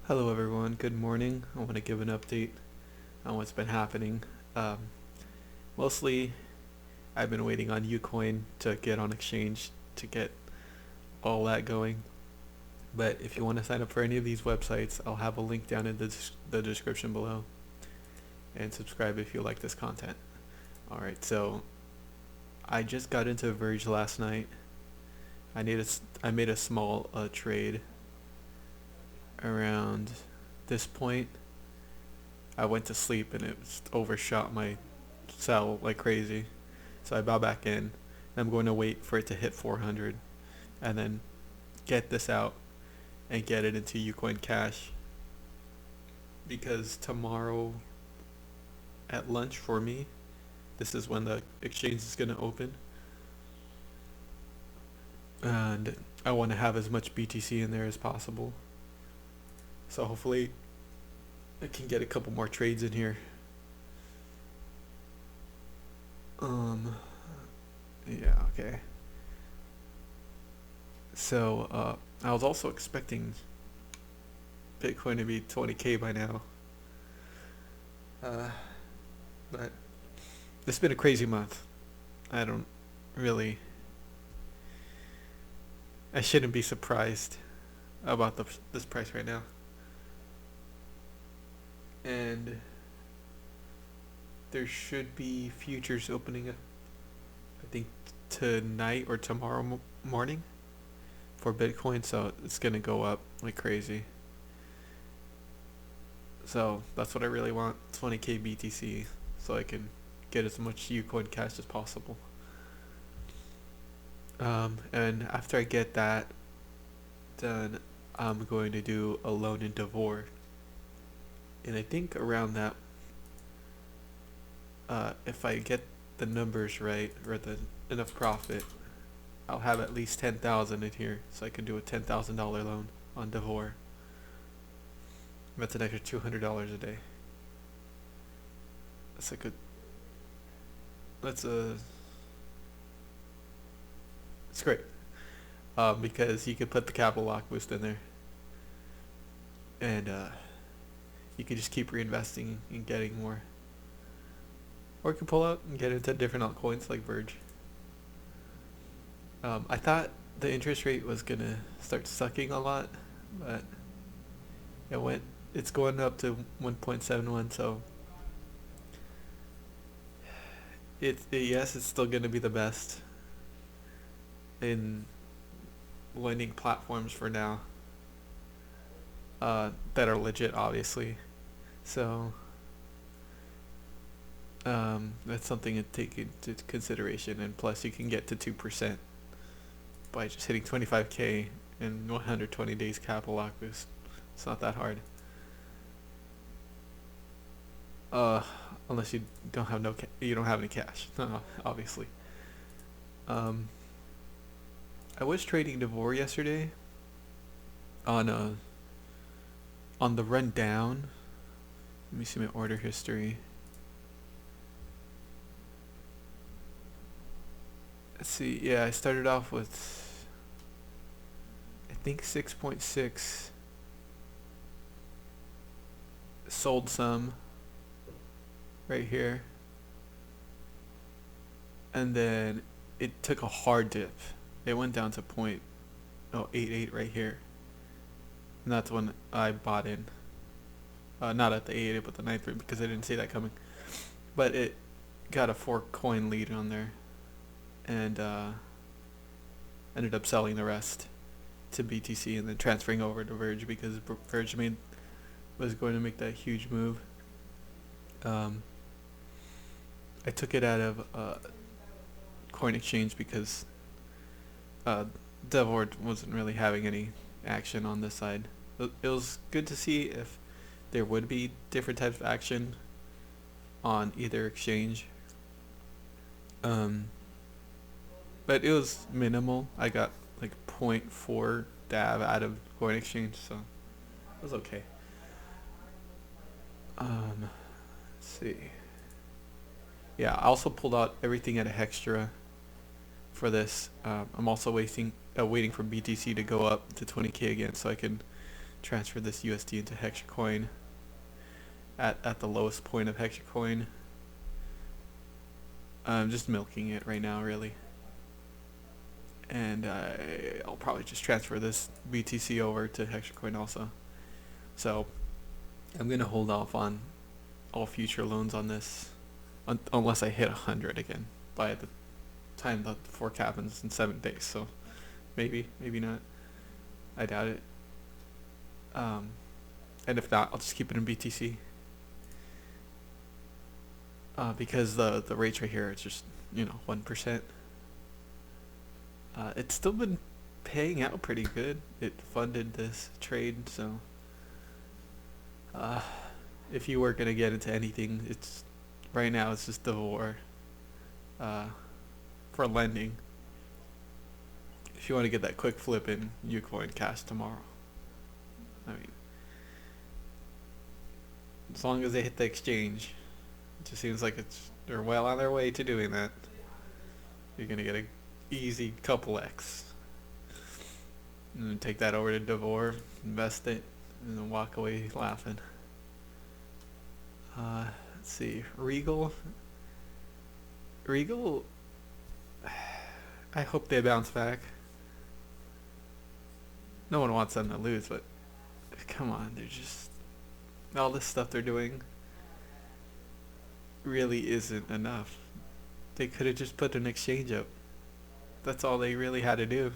Hello everyone, good morning. I want to give an update on what's been happening. Um, Mostly, I've been waiting on Ucoin to get on exchange to get all that going. But if you want to sign up for any of these websites, I'll have a link down in the description below. And subscribe if you like this content. Alright, so I just got into Verge last night. I made a small trade around this point. I went to sleep and it overshot my sell like crazy. So I bow back in and I'm going to wait for it to hit 400 and then get this out and get it into Ucoin Cash, because tomorrow at lunch for me, this is when the exchange is going to open, and I want to have as much BTC in there as possible. So hopefully I can get a couple more trades in here. Yeah, okay. So, I was also expecting Bitcoin to be 20K by now. But it's been a crazy month. I don't really, I shouldn't be surprised about this price right now. And there should be futures opening up, I think, tonight or tomorrow morning for Bitcoin, so it's gonna go up like crazy. So that's what I really want, 20k BTC, so I can get as much Ucoin Cash as possible. And after I get that done, I'm going to do a loan in Davor, and I think around that, if I get the numbers right or the enough profit, I'll have at least 10,000 in here, so I can do a $10,000 loan on Davor. That's an extra $200 a day. That's a good. That's a. It's great, because you could put the capital lock boost in there, and you can just keep reinvesting and getting more. Or you can pull out and get into different altcoins like Verge. I thought the interest rate was gonna start sucking a lot, but it's going up to 1.71, so yes, it's still gonna be the best in lending platforms for now, that are legit, obviously. So that's something to take into consideration, and plus you can get to 2% by just hitting 25k in 120 days capital lock boost. It's not that hard. Uh, Unless you don't have you don't have any cash, obviously. Um, I was trading Davor yesterday on the run down. Let me see my order history. Let's see. Yeah, I started off with, I think, 6.6. Sold some right here, and then it took a hard dip. It went down to 0.088 right here, and that's when I bought in. Not at the 88, but the 9th, because I didn't see that coming. But it got a 4 coin lead on there, and ended up selling the rest to BTC and then transferring over to Verge, because Verge was going to make that huge move. I took it out of Coin Exchange because Davor wasn't really having any action on this side. It was good to see if there would be different types of action on either exchange. But it was minimal. I got like 0.4 DAV out of Coin Exchange, so it was okay. Let's see. Yeah, I also pulled out everything at a Hextra for this. I'm also waiting for BTC to go up to 20k again, so I can transfer this USD into Hextracoin at the lowest point of Hextracoin. I'm just milking it right now, really. And I'll probably just transfer this BTC over to Hextracoin also. So I'm gonna hold off on all future loans on this unless I hit 100 again by the time the fork happens in 7 days. So maybe not. I doubt it. And if not, I'll just keep it in BTC. Because the rates right here, it's just 1%. It's still been paying out pretty good. It funded this trade, so if you were gonna get into anything, it's right now it's just Davor for lending. If you want to get that quick flip in Ucoin Cash tomorrow, I mean, as long as they hit the exchange, it just seems like they're well on their way to doing that. You're gonna get a easy couple X, and then take that over to Davor, invest it, and then walk away laughing. Let's see, Regal, I hope they bounce back. No one wants them to lose, but come on, they're just, all this stuff they're doing really isn't enough. They could have just put an exchange up. That's all they really had to do.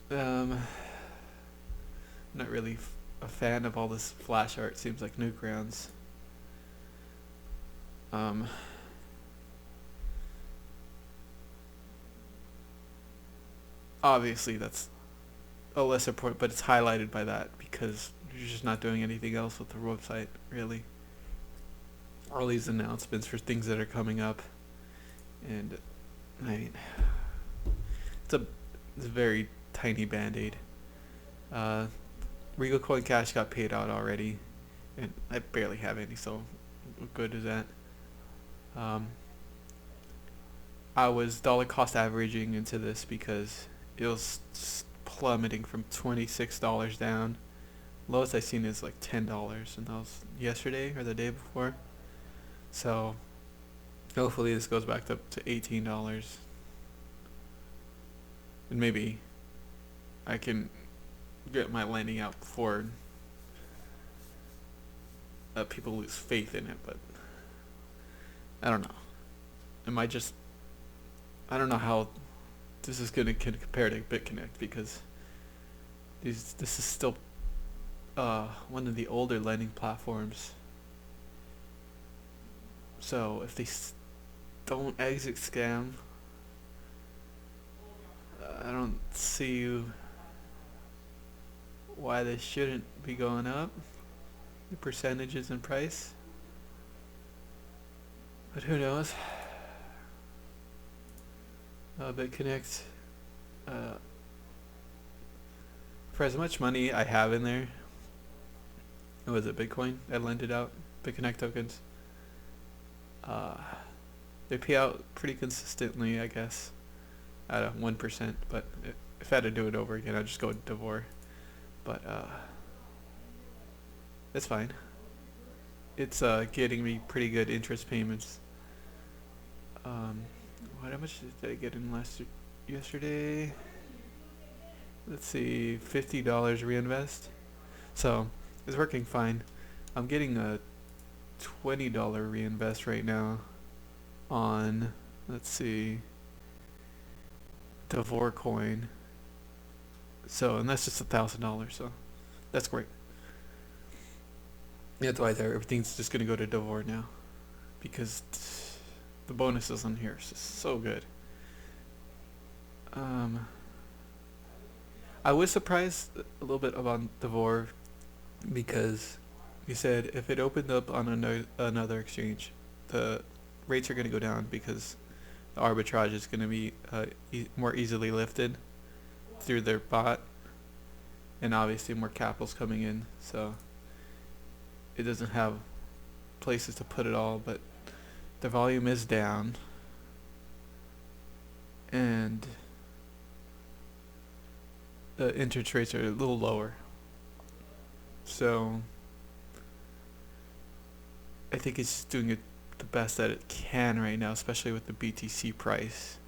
Not really a fan of all this flash art. Seems like Newgrounds. Obviously that's a lesser point, but it's highlighted by that because you're just not doing anything else with the website, really. All these announcements for things that are coming up, and I mean, it's a very tiny band-aid. Regal Coin Cash got paid out already, and I barely have any, so what good is that? I was dollar cost averaging into this because it was plummeting from $26 down. Lowest I seen is like $10, and that was yesterday or the day before. So hopefully this goes back up to $18, and maybe I can get my lending out before people lose faith in it. But I don't know. I don't know how this is gonna compare to Bitconnect, because this is still one of the older lending platforms. So if they don't exit scam, I don't see why they shouldn't be going up, the percentages in price. But who knows? Bitconnect, for as much money I have in there, was it Bitcoin? I lent it out, Bitconnect tokens. They pay out pretty consistently, I guess, at a 1%. But if I had to do it over again, I'd just go with Davor. But it's fine. It's getting me pretty good interest payments. How much did I get in yesterday? Let's see, $50 reinvest. So it's working fine. I'm getting a $20 reinvest right now on, let's see, Davor Coin. So, and that's just $1,000, so that's great. That's why everything's just gonna go to Davor now, because the bonuses on here is just so good. I was surprised a little bit about Davor, because you said if it opened up on another exchange, the rates are going to go down because the arbitrage is going to be more easily lifted through their bot, and obviously more capital's coming in, so it doesn't have places to put it all. But the volume is down, and interest rates are a little lower. So I think it's doing it the best that it can right now, especially with the BTC price,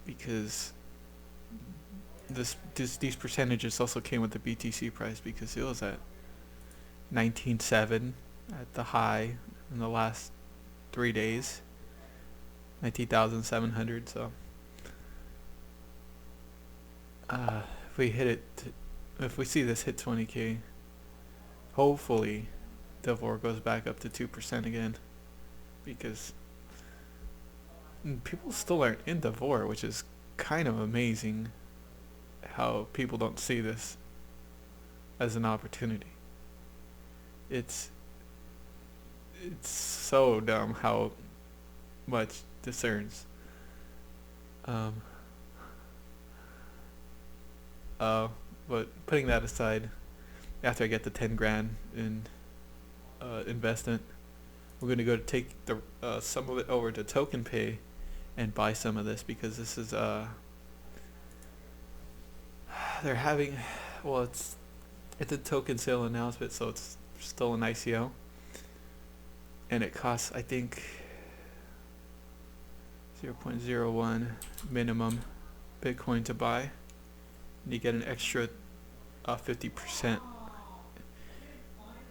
because these percentages also came with the BTC price, because it was at 19.7 at the high in the last 3 days, 19,700. So if we hit it, if we see this hit 20k, hopefully Davor goes back up to 2% again, because people still aren't in Davor, which is kind of amazing how people don't see this as an opportunity. It's so dumb how much this earns. But putting that aside, after I get the 10 grand in investment, we're going to go to take the some of it over to TokenPay and buy some of this, because this is they're having, well, it's a token sale announcement, so it's still an ICO, and it costs, I think, 0.01 minimum Bitcoin to buy, and you get an extra 50%.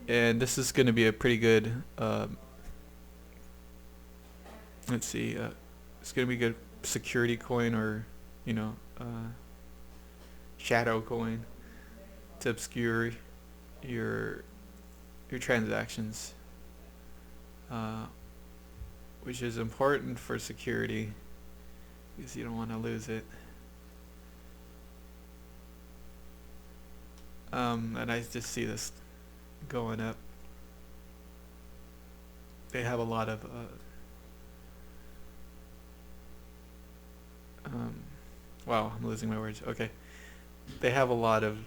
And this is going to be a pretty good let's see, it's going to be a good security coin, or shadow coin, to obscure your transactions, which is important for security, because you don't want to lose it. And I just see this going up. They have a lot of wow, I'm losing my words. Okay, they have a lot of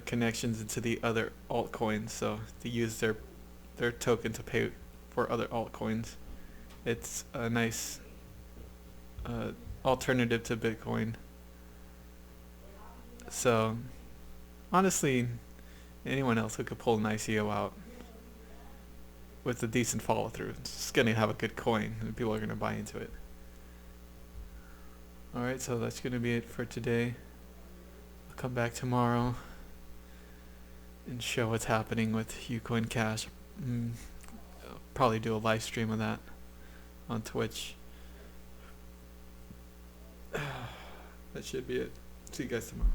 connections into the other altcoins, so they use their token to pay for other altcoins. It's a nice alternative to Bitcoin. So honestly, anyone else who could pull an ICO out with a decent follow through, it's gonna have a good coin and people are gonna buy into it. Alright, so that's gonna be it for today. I'll come back tomorrow and show what's happening with Ucoin Cash. I'll probably do a live stream of that on Twitch. That should be it. See you guys tomorrow.